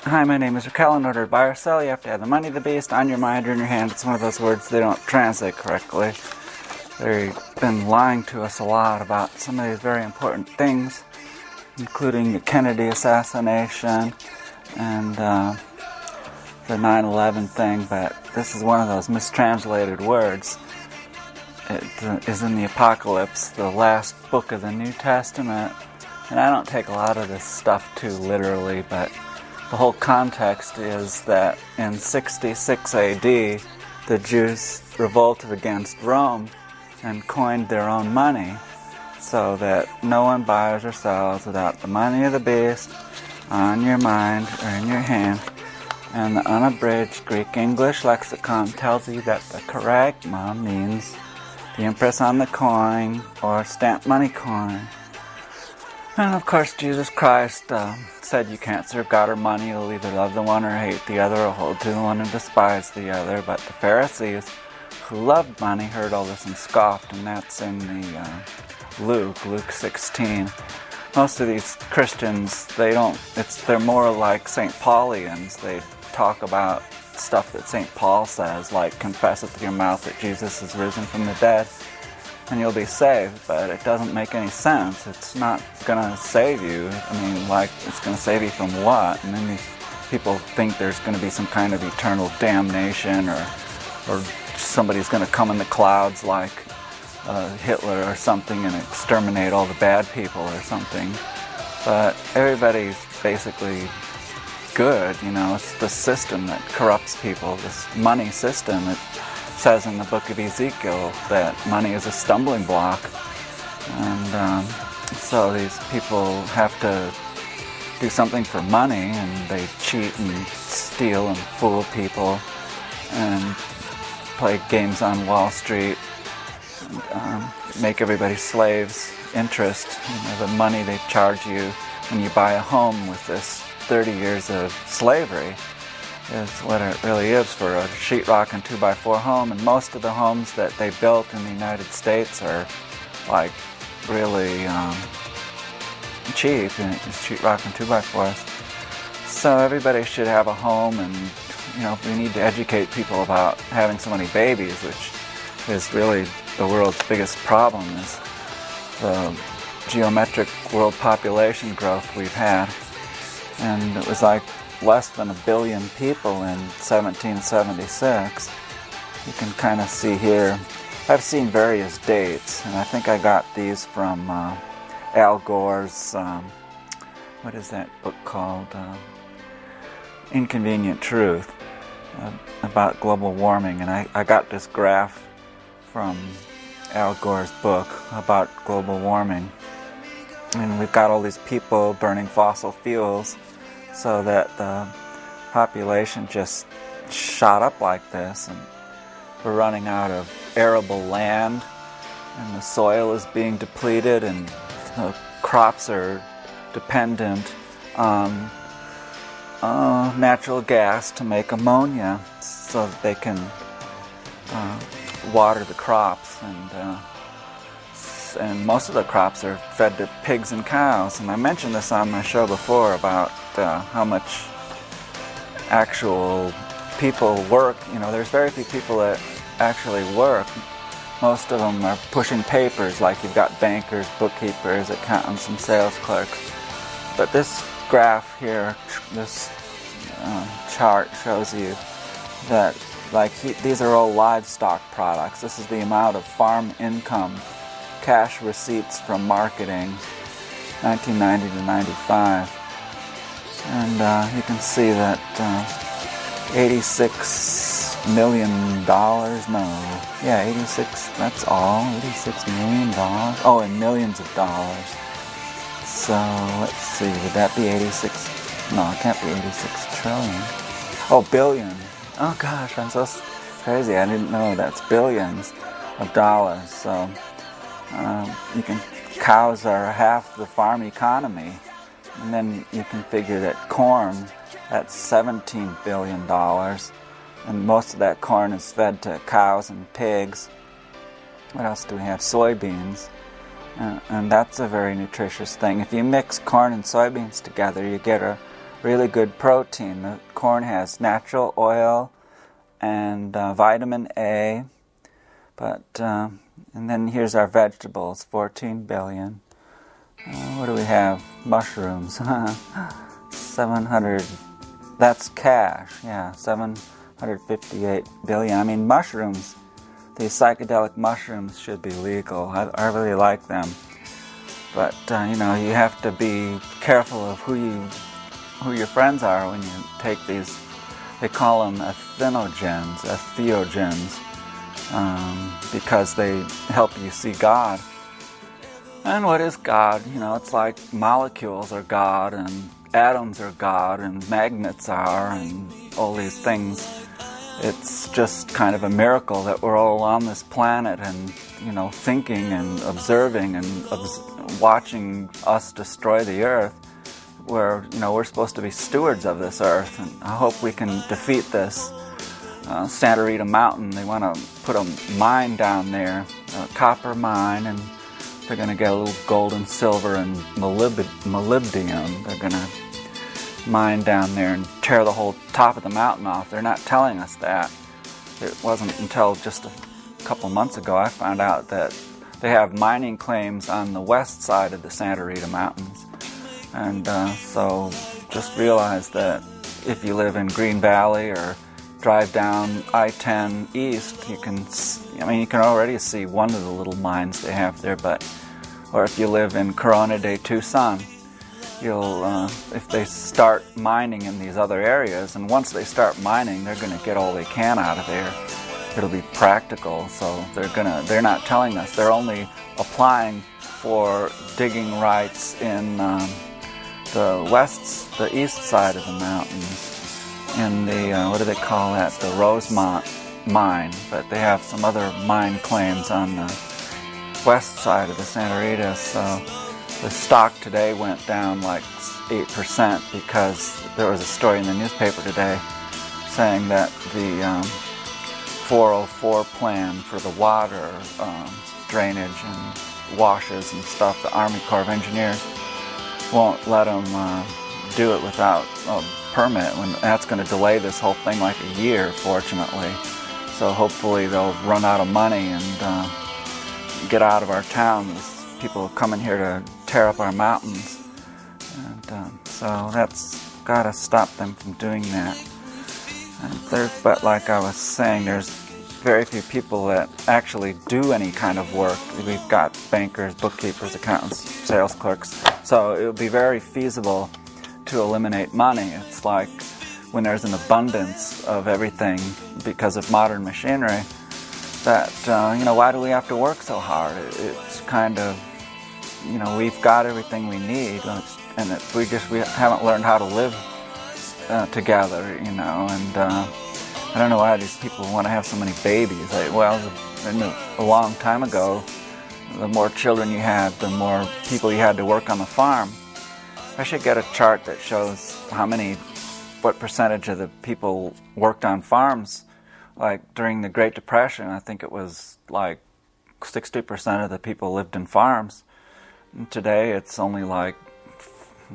Hi, my name is Raquel. In order to buy or sell, you have to have the money, the beast, on your mind or in your hand. It's one of those words they don't translate correctly. They've been lying to us a lot about some of these very important things, including the Kennedy assassination and the 9/11 thing, but this is one of those mistranslated words. It is in the Apocalypse, the last book of the New Testament, and I don't take a lot of this stuff too literally, but the whole context is that in 66 AD, the Jews revolted against Rome and coined their own money so that no one buys or sells without the money of the beast on your mind or in your hand. And the unabridged Greek-English lexicon tells you that the charagma means the impress on the coin or stamped money coin. And of course, Jesus Christ said you can't serve God or money. You'll either love the one or hate the other, or hold to the one and despise the other. But the Pharisees, who loved money, heard all this and scoffed, and that's in the Luke 16. Most of these Christians, they're more like St. Paulians. They talk about stuff that St. Paul says, like confess it with your mouth that Jesus is risen from the dead, and you'll be saved, but it doesn't make any sense. It's not going to save you. I mean, like, it's going to save you from what? And then these people think there's going to be some kind of eternal damnation, or somebody's going to come in the clouds like Hitler or something and exterminate all the bad people or something. But everybody's basically good, it's the system that corrupts people, this money system. It says in the book of Ezekiel that money is a stumbling block, and so these people have to do something for money, and they cheat and steal and fool people and play games on Wall Street, and make everybody slaves. Interest, the money they charge you when you buy a home with this 30 years of slavery is what it really is for a sheetrock and 2x4 home. And most of the homes that they built in the United States are like really cheap, and it's sheetrock and 2x4s. So everybody should have a home, and we need to educate people about having so many babies, which is really the world's biggest problem, is the geometric world population growth we've had. And it was like less than 1 billion people in 1776. You can kind of see here. I've seen various dates, and I think I got these from Al Gore's, what is that book called? Inconvenient Truth, about global warming. And I got this graph from Al Gore's book about global warming. And we've got all these people burning fossil fuels so that the population just shot up like this, and we're running out of arable land, and the soil is being depleted, and the crops are dependent on natural gas to make ammonia so that they can water the crops, and most of the crops are fed to pigs and cows. And I mentioned this on my show before about how much actual people work. There's very few people that actually work. Most of them are pushing papers, like you've got bankers, bookkeepers, accountants, and sales clerks. But this graph here, this chart shows you that these are all livestock products. This is the amount of farm income, cash receipts from marketing, 1990 to 95. And you can see that $86 million, 86, that's all, $86 million. Oh, and millions of dollars. So, let's see, would that be 86? No, it can't be 86 trillion. Oh, billion. Oh gosh, I'm so crazy. I didn't know that's billions of dollars. So, cows are half the farm economy. And then you can figure that corn, that's $17 billion. And most of that corn is fed to cows and pigs. What else do we have? Soybeans. And that's a very nutritious thing. If you mix corn and soybeans together, you get a really good protein. The corn has natural oil and vitamin A, but and then here's our vegetables, 14 billion. What do we have? Mushrooms. 700. That's cash. Yeah, 758 billion. I mean, mushrooms. These psychedelic mushrooms should be legal. I really like them, but you have to be careful of who your friends are when you take these. They call them entheogens, because they help you see God. And what is God? It's like molecules are God, and atoms are God, and magnets are, and all these things. It's just kind of a miracle that we're all on this planet and, thinking and observing and watching us destroy the earth, where, we're supposed to be stewards of this earth. And I hope we can defeat this. Santa Rita Mountain, they want to put a mine down there, a copper mine, and they're going to get a little gold and silver and molybdenum. They're going to mine down there and tear the whole top of the mountain off. They're not telling us that. It wasn't until just a couple months ago I found out that they have mining claims on the west side of the Santa Rita Mountains. And so just realize that if you live in Green Valley or drive down I-10 east, you can already see one of the little mines they have there, or if you live in Corona de Tucson, if they start mining in these other areas, and once they start mining, they're going to get all they can out of there. It'll be practical, so they're not telling us. They're only applying for digging rights in the east side of the mountains, in the, what do they call that, the Rosemont mine, but they have some other mine claims on the west side of the Santa Rita, so the stock today went down like 8% because there was a story in the newspaper today saying that the 404 plan for the water drainage and washes and stuff, the Army Corps of Engineers won't let them do it without a permit, when that's going to delay this whole thing like a year, fortunately. So hopefully they'll run out of money and get out of our town. These people coming here to tear up our mountains, and so that's got to stop them from doing that. But like I was saying, there's very few people that actually do any kind of work. We've got bankers, bookkeepers, accountants, sales clerks, so it would be very feasible to eliminate money. It's like when there's an abundance of everything because of modern machinery, that why do we have to work so hard? It's kind of, we've got everything we need, and we haven't learned how to live together, and I don't know why these people want to have so many babies. A long time ago, the more children you had, the more people you had to work on the farm. I should get a chart that shows what percentage of the people worked on farms. Like during the Great Depression, I think it was like 60% of the people lived in farms. And today it's only like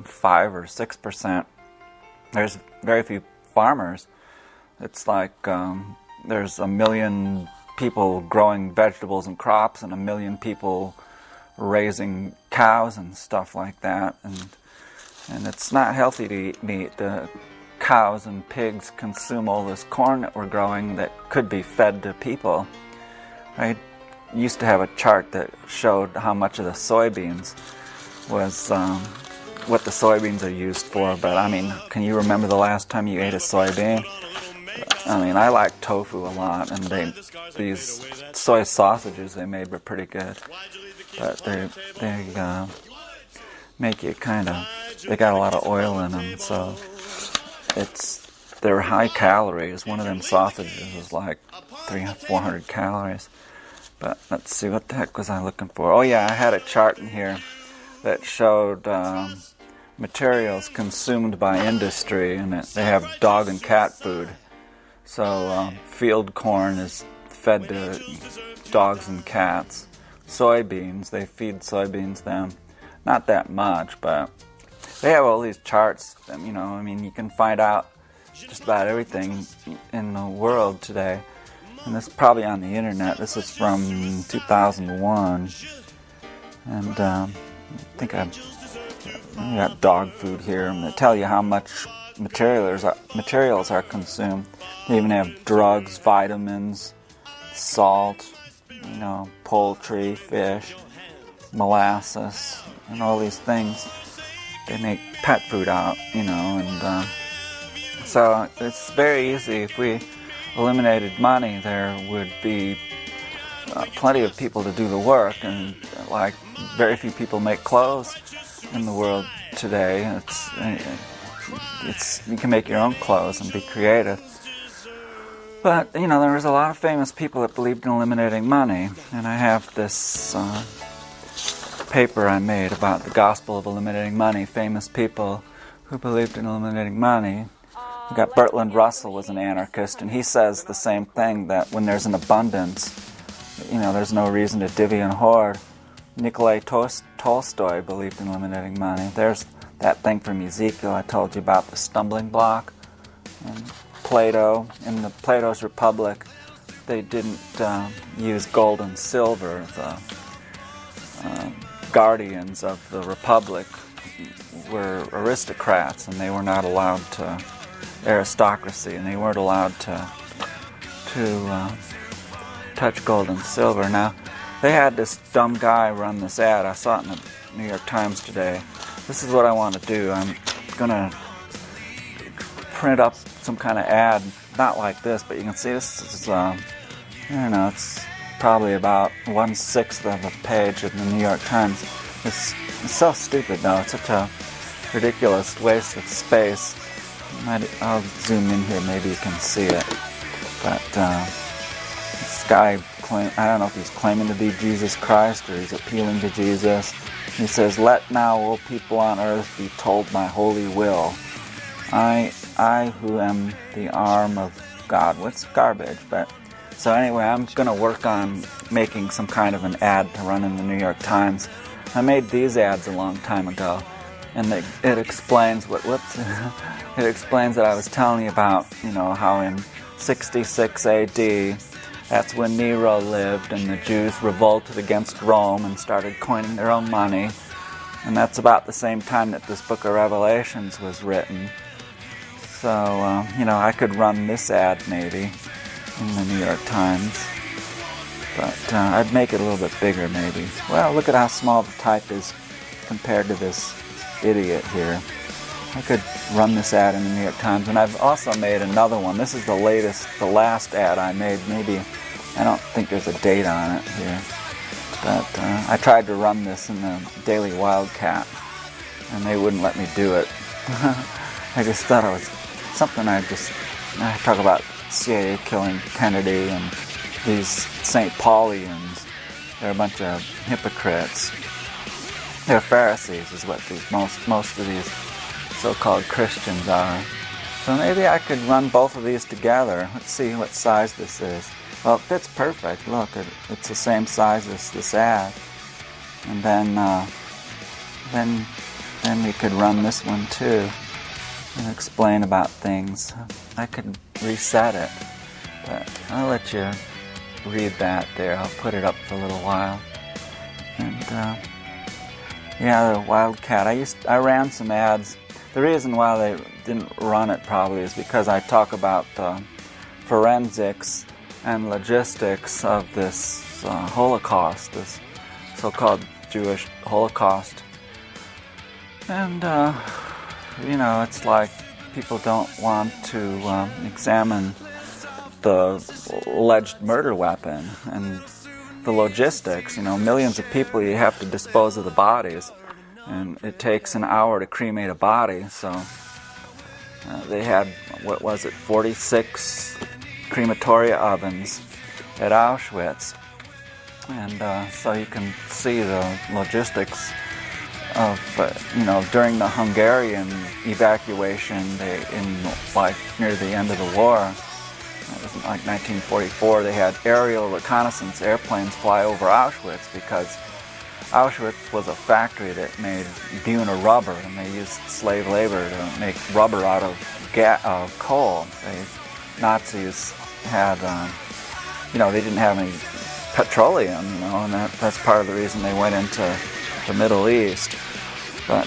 5 or 6%. There's very few farmers. It's like there's 1 million people growing vegetables and crops and 1 million people raising cows and stuff like that. And it's not healthy to eat meat. The cows and pigs consume all this corn that we're growing that could be fed to people. I used to have a chart that showed how much of the soybeans was what the soybeans are used for, but can you remember the last time you ate a soybean? I like tofu a lot, and these soy sausages they made were pretty good, but they make you they got a lot of oil in them, so they're high calories. One of them sausages is like 300-400 calories. But let's see, what the heck was I looking for? Oh yeah, I had a chart in here that showed materials consumed by industry, and they have dog and cat food. So field corn is fed to dogs and cats. Soybeans, they feed soybeans them. Not that much, but they have all these charts. You know, I mean, you can find out just about everything in the world today. And this is probably on the internet. This is from 2001. And I think I got dog food here. And they tell you how much materials are consumed. They even have drugs, vitamins, salt, you know, poultry, fish, molasses, and all these things. They make pet food out, you know, and so it's very easy. If we eliminated money, there would be plenty of people to do the work, and like very few people make clothes in the world today. It's you can make your own clothes and be creative. But you know, there was a lot of famous people that believed in eliminating money, and I have this paper I made about the gospel of eliminating money. Famous people who believed in eliminating money. We got Bertrand Russell was an anarchist, and he says the same thing, that when there's an abundance, you know, there's no reason to divvy and hoard. Nikolai Tolstoy believed in eliminating money. There's that thing from Ezekiel I told you about, the stumbling block. And Plato, in the Plato's Republic, they didn't use gold and silver. The guardians of the Republic were aristocrats, and they were not allowed to aristocracy, and they weren't allowed to touch gold and silver. Now, they had this dumb guy run this ad. I saw it in the New York Times today. This is what I want to do. I'm going to print up some kind of ad, not like this, but you can see this is, I don't know, it's probably about 1/6 of a page of the New York Times. It's so stupid, though. It's such a ridiculous waste of space. I'll zoom in here, maybe you can see it. But this guy, I don't know if he's claiming to be Jesus Christ or he's appealing to Jesus. He says, "Let now, O people on earth, be told my holy will. I who am the arm of God." What's garbage? But so anyway, I'm going to work on making some kind of an ad to run in the New York Times. I made these ads a long time ago, and it explains it explains that I was telling you about, you know, how in 66 AD, that's when Nero lived, and the Jews revolted against Rome and started coining their own money. And that's about the same time that this book of Revelations was written. So, you know, I could run this ad maybe in the New York Times. But I'd make it a little bit bigger maybe. Well, look at how small the type is compared to this idiot here. I could run this ad in the New York Times. And I've also made another one. This is the last ad I made. Maybe, I don't think there's a date on it here. But I tried to run this in the Daily Wildcat, and they wouldn't let me do it. I just thought it was something I talk about CIA killing Kennedy and these St. Paulians. They're a bunch of hypocrites. They're Pharisees is what most of these so-called Christians are. So maybe I could run both of these together. Let's see what size this is. Well, it fits perfect. Look, it's the same size as this ad. And then we could run this one too and explain about things. I could reset it, but I'll let you read that there. I'll put it up for a little while. And yeah, the Wildcat. I ran some ads. The reason why they didn't run it probably is because I talk about forensics and logistics of this Holocaust, this so-called Jewish Holocaust. And, you know, it's like people don't want to examine the alleged murder weapon and the logistics. You know, millions of people, you have to dispose of the bodies, and it takes an hour to cremate a body. So they had, 46 crematoria ovens at Auschwitz. And so you can see the logistics of, you know, during the Hungarian evacuation, near the end of the war, it was like 1944, they had aerial reconnaissance airplanes fly over Auschwitz because Auschwitz was a factory that made Buna rubber, and they used slave labor to make rubber out of coal. Nazis had, they didn't have any petroleum, and that's part of the reason they went into the Middle East. But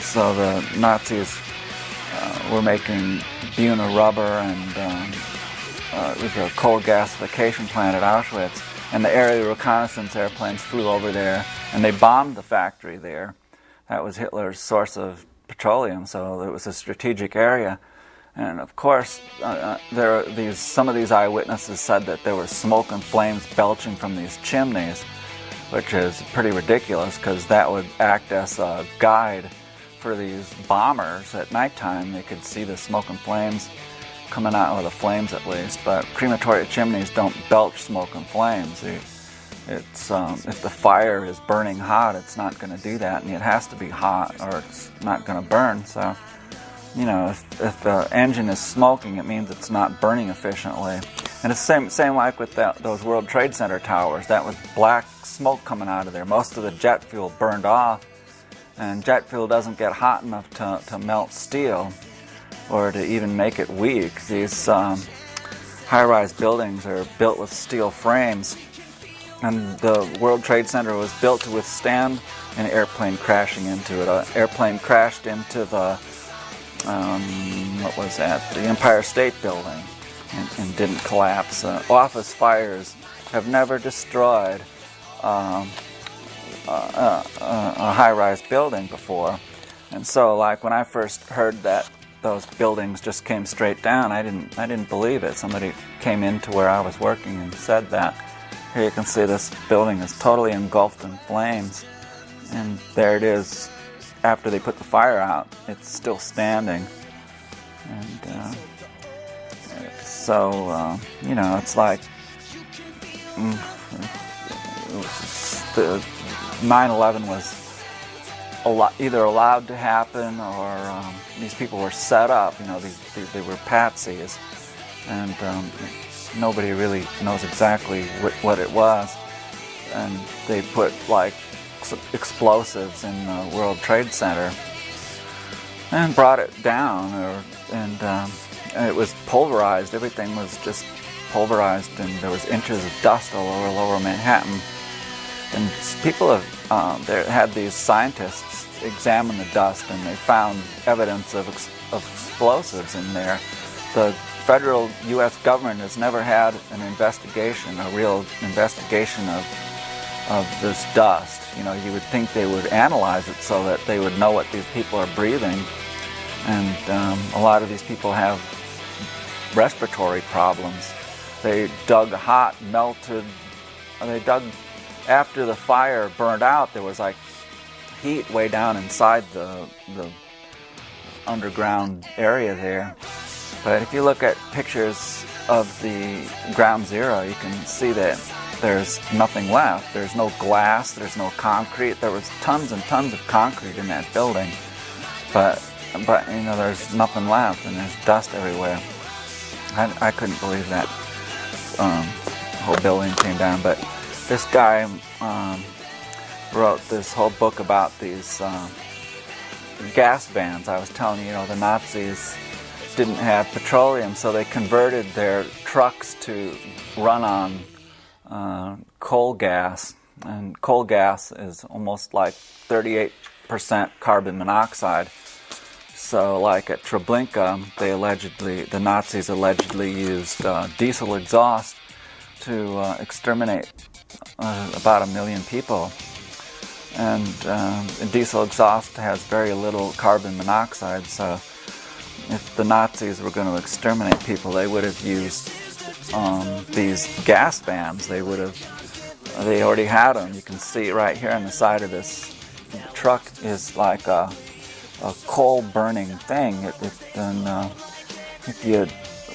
so the Nazis were making Buna rubber, and it was a coal gasification plant at Auschwitz. And the aerial reconnaissance airplanes flew over there, and they bombed the factory there. That was Hitler's source of petroleum, so it was a strategic area. And of course, some of these eyewitnesses said that there was smoke and flames belching from these chimneys, which is pretty ridiculous because that would act as a guide for these bombers at nighttime. They could see the smoke and flames coming out, or the flames at least, but crematory chimneys don't belch smoke and flames. If the fire is burning hot, it's not going to do that, and it has to be hot or it's not going to burn. So, if the engine is smoking, it means it's not burning efficiently. And it's the same like with those World Trade Center towers. That was black smoke coming out of there. Most of the jet fuel burned off, and jet fuel doesn't get hot enough to melt steel or to even make it weak. These high-rise buildings are built with steel frames, and the World Trade Center was built to withstand an airplane crashing into it. An airplane crashed into the the Empire State Building and didn't collapse. Office fires have never destroyed a high-rise building before, and so like when I first heard that those buildings just came straight down, I didn't believe it. Somebody came into where I was working and said that. Here you can see this building is totally engulfed in flames, and there it is. After they put the fire out, it's still standing. And it's like the 9/11 was either allowed to happen, or these people were set up. They were patsies, and nobody really knows exactly what it was. And they put like explosives in the World Trade Center and brought it down, and it was pulverized. Everything was just pulverized, and there was inches of dust all over Lower Manhattan. And people had these scientists examine the dust, and they found evidence of explosives in there. The federal U.S. government has never had an investigation, a real investigation of this dust. You would think they would analyze it so that they would know what these people are breathing. And a lot of these people have respiratory problems. They dug after the fire burned out, there was like heat way down inside the underground area there. But if you look at pictures of the ground zero, you can see that there's nothing left. There's no glass, there's no concrete. There was tons and tons of concrete in that building, but there's nothing left, and there's dust everywhere. I couldn't believe that whole building came down. But this guy wrote this whole book about these gas vans. I was telling you, the Nazis didn't have petroleum, so they converted their trucks to run on coal gas. And coal gas is almost like 38% carbon monoxide. So like at Treblinka, the Nazis allegedly used diesel exhaust to exterminate about 1 million people. And diesel exhaust has very little carbon monoxide, so if the Nazis were going to exterminate people, they would have used these gas vans. They already had them. You can see right here on the side of this truck is like a coal burning thing.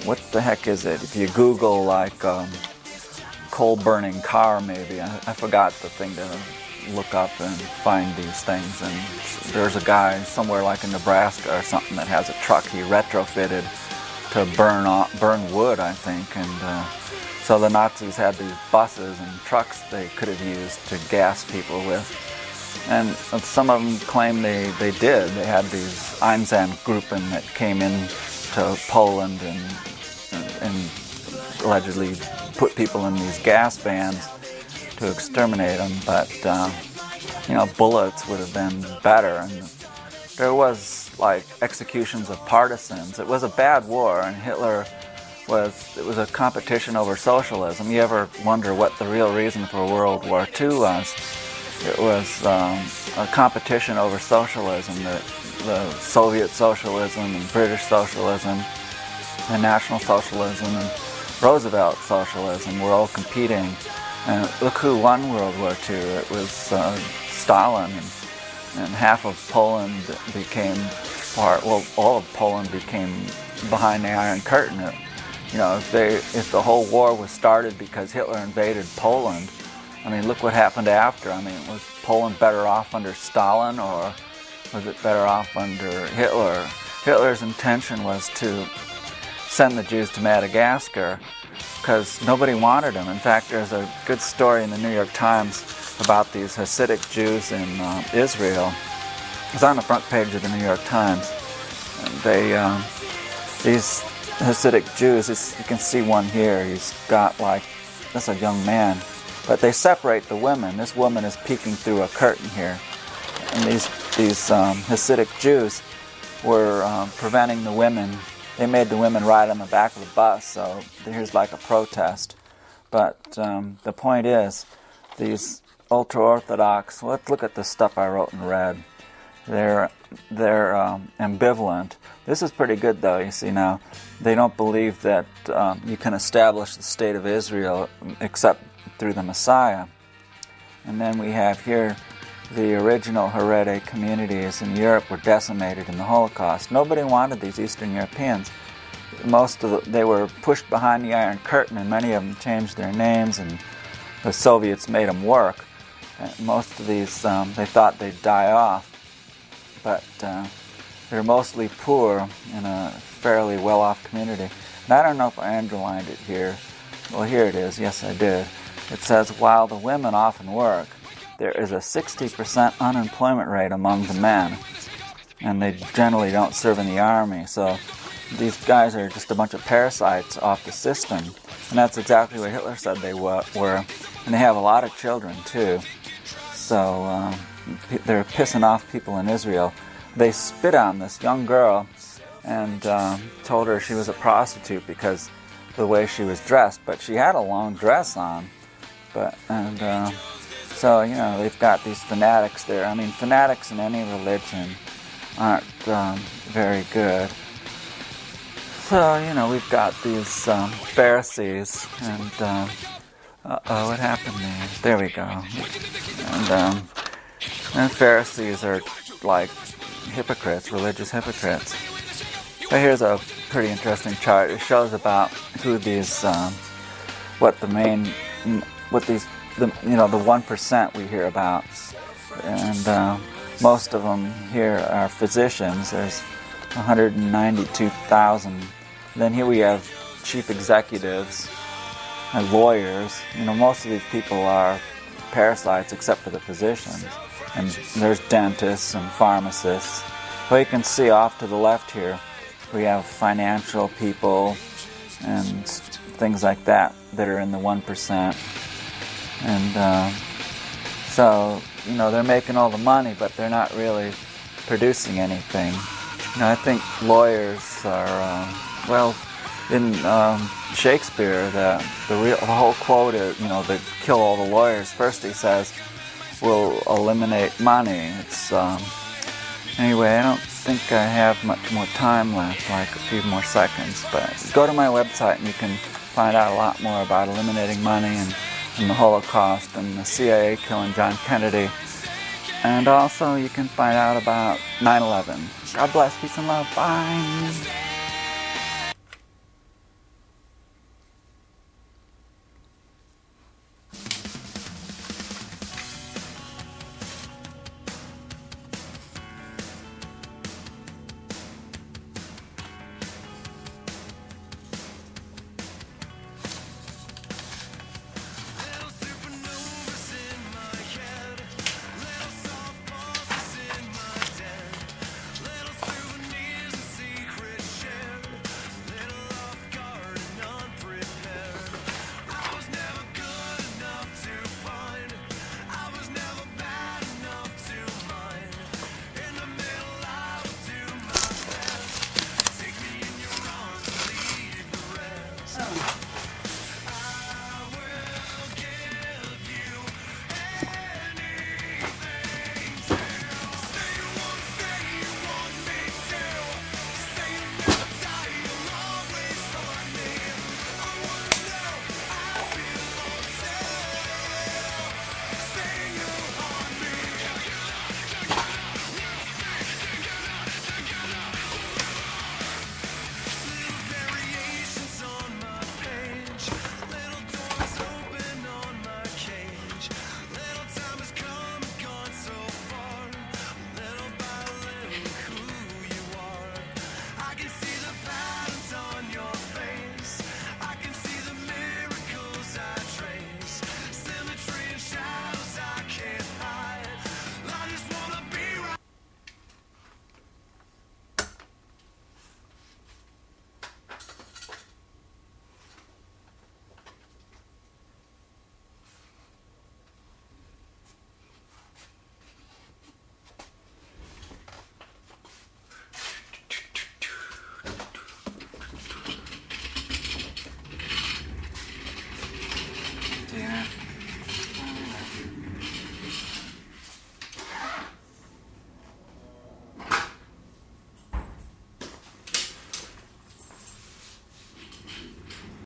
What the heck is it? If you Google like coal burning car, maybe, I forgot the thing to look up and find these things. And there's a guy somewhere like in Nebraska or something that has a truck he retrofitted to burn wood, I think, and so the Nazis had these buses and trucks they could have used to gas people with. And some of them claim they did. They had these Einsatzgruppen that came in to Poland and allegedly put people in these gas vans to exterminate them. But, bullets would have been better. And there was, like, executions of partisans. It was a bad war, and it was a competition over socialism. You ever wonder what the real reason for World War II was? It was a competition over socialism, the Soviet socialism and British socialism and National Socialism and Roosevelt socialism were all competing. And look who won World War II. It was Stalin, and half of Poland became all of Poland became behind the Iron Curtain. If the whole war was started because Hitler invaded Poland, I mean, look what happened after. I mean, was Poland better off under Stalin, or was it better off under Hitler? Hitler's intention was to send the Jews to Madagascar because nobody wanted them. In fact, there's a good story in the New York Times about these Hasidic Jews in Israel. It's on the front page of the New York Times. These Hasidic Jews, you can see one here. He's got that's a young man. But they separate the women. This woman is peeking through a curtain here. And these Hasidic Jews were preventing the women. They made the women ride on the back of the bus, so here's like a protest. But the point is, these ultra-Orthodox, let's look at the stuff I wrote in red. They're ambivalent. This is pretty good, though. You see now, they don't believe that you can establish the state of Israel except through the Messiah. And then we have here the original Haredi communities in Europe were decimated in the Holocaust. Nobody wanted these Eastern Europeans. They were pushed behind the Iron Curtain, and many of them changed their names, and the Soviets made them work. And most of these, they thought they'd die off, but they're mostly poor in a fairly well-off community. And I don't know if I underlined it here. Well, here it is. Yes, I did. It says, while the women often work, there is a 60% unemployment rate among the men, and they generally don't serve in the army. So these guys are just a bunch of parasites off the system, and that's exactly what Hitler said they were. And they have a lot of children too. So they're pissing off people in Israel. They spit on this young girl and told her she was a prostitute because of the way she was dressed, but she had a long dress on. So, they've got these fanatics there. I mean, fanatics in any religion aren't very good. So, we've got these Pharisees, and, what happened there? There we go. And Pharisees are like hypocrites, religious hypocrites. But here's a pretty interesting chart. It shows about who these, the 1% we hear about, and most of them here are physicians. There's 192,000. Then here we have chief executives and lawyers. Most of these people are parasites except for the physicians. And there's dentists and pharmacists. But you can see off to the left here, we have financial people and things like that are in the 1%. And so, they're making all the money, but they're not really producing anything. I think lawyers are, in Shakespeare, the whole quote is, to kill all the lawyers. First he says, we'll eliminate money. It's, anyway, I don't think I have much more time left, like a few more seconds, but go to my website and you can find out a lot more about eliminating money and the Holocaust and the CIA killing John Kennedy. And also you can find out about 9/11. God bless, peace and love, bye! here.